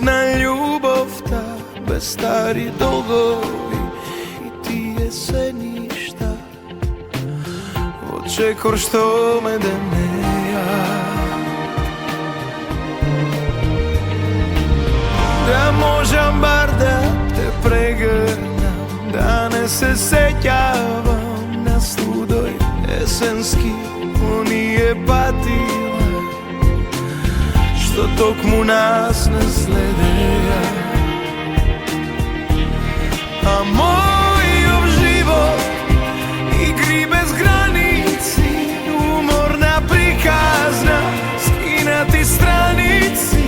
Jedna ljubav ta, bez stari dolgovi i ti jeseništa. Očekor što me deneja, da možem bar da te pregrnam, da ne se sećavam na studoj jesenski. On nije patila što tok mu nas ne sledeja, a moj život igri bez granici, umorna prikazna, skinati stranici,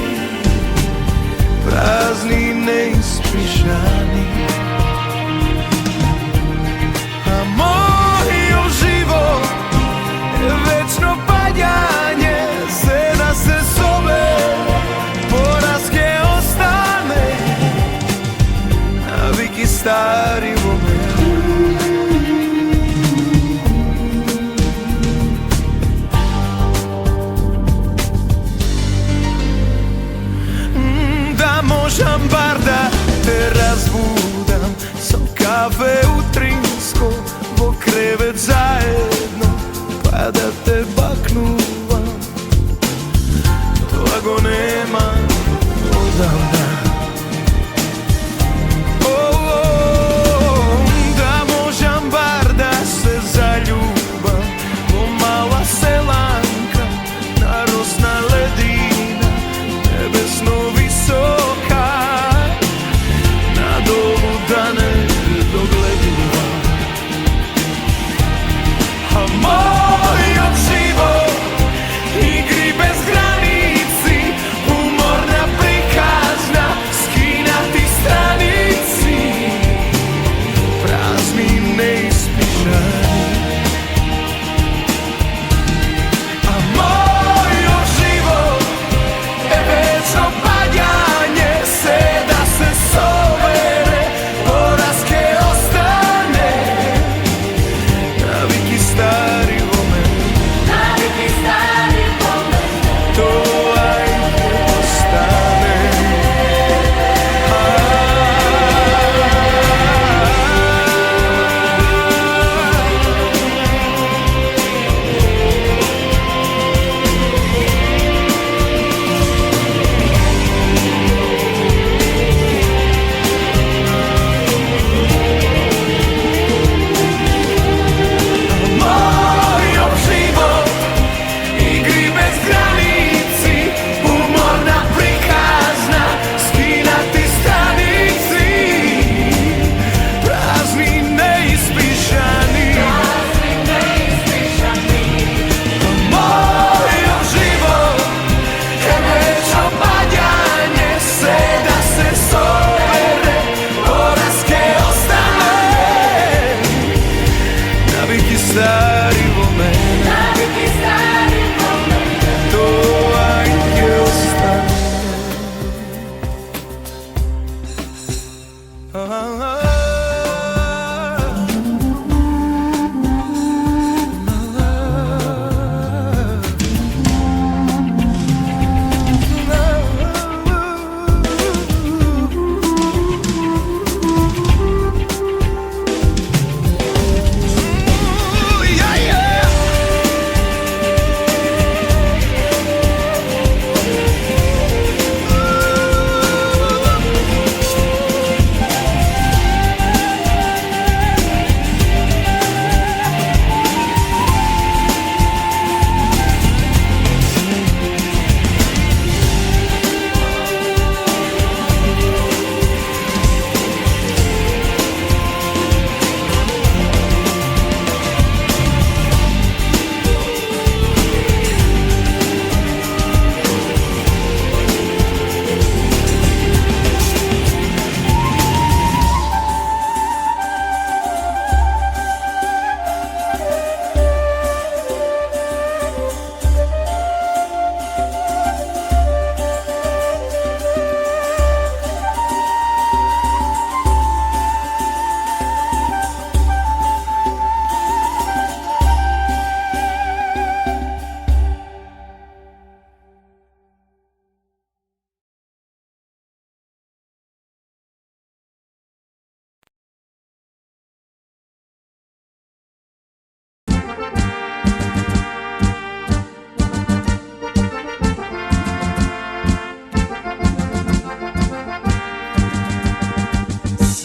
prazni neispišani. A moj život je večno padjanje, sve da se zove poraske ostane, naviki stari vomen. Da možem bar da te razbudam, sam kafe u Trinsko, vo krevet zajedno, pa da te baknuvam, toga nema odavda. Da možem bar da se zaljubam, vo mala selanka, narosna ledina, nebesno visoka, na dolu da ne dogledujem. A moj život igri bez granici, umorna prikazna,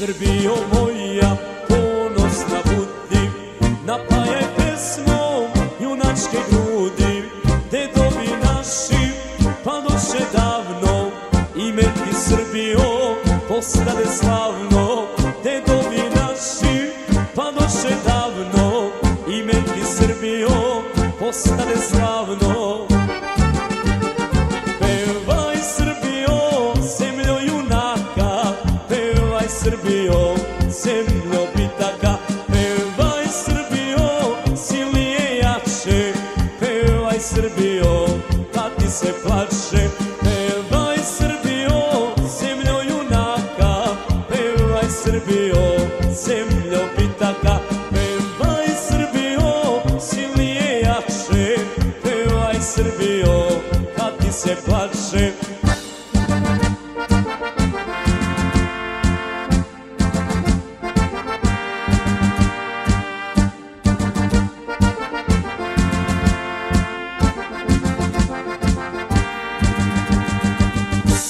Srbijo moja, ponosna budi, napajaj pesmom junačke grudi. Dedovi naši padoše davno, ime ti Srbijo postade slavno. Dedovi naši padoše davno, ime ti Srbijo postade slavno. Pevaj Srbijo, zemljo junaka, pevaj Srbijo, zemljo bitaka. Pevaj Srbijo, silnije jače, pevaj Srbijo, kad ti se plače. Pevaj Srbijo, zemljo junaka, pevaj Srbijo, zemljo bitaka. Pevaj Srbijo, silnije jače, pevaj Srbijo, kad ti se plače.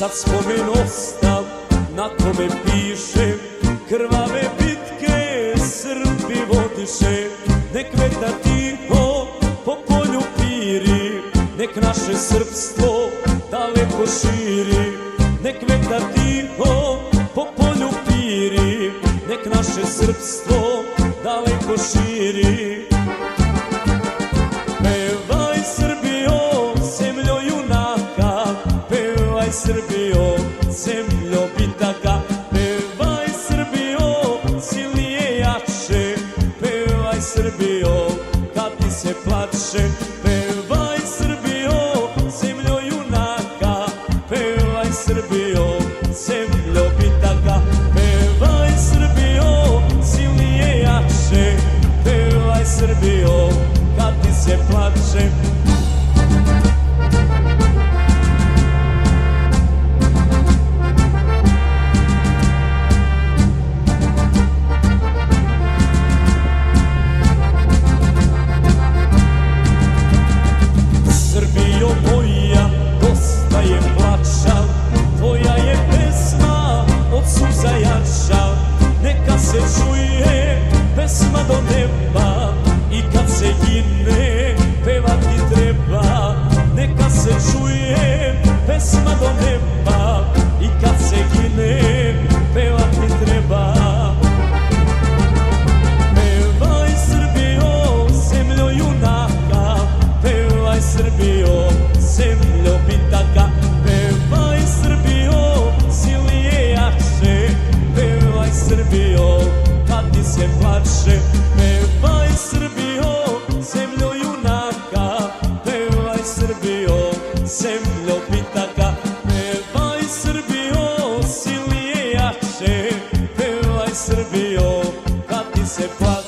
Sad spomen ostav, na tome piše, krvave bitke Srbi vodiše. Nek vetar tiho po polju piri, nek naše srpstvo daleko širi. Nek vetar tiho po polju piri, nek naše srpstvo daleko širi. Pevaj Srbijo, zemljo junaka, pevaj Srbijo, zemljo bitaka. Pevaj Srbijo, silnije jače, pevaj Srbijo, kad ti se plače. Pevaj Srbijo, zemljo junaka, pevaj Srbijo, zemljo bitaka. Pevaj Srbijo, silnije jače, pevaj Srbijo, kad ti se plače. Srbijo moja, dosta je plača, tvoja je pesma od suza jača. Neka se čuje pesma do neba i kad se gine pevati treba. Neka se čuje pesma do neba i kad se gine pevati treba. Pevaj Srbijo, zemljo junaka, pevaj Srbijo, zemljo bitaka. Pevaj Srbijo, silnije jače, pevaj Srbijo, kad ti se plače. Pevaj Srbijo, zemljo junaka, pevaj Srbijo, zemljo bitaka. Pevaj Srbijo, silnije jače, pevaj Srbijo, kad ti se plače.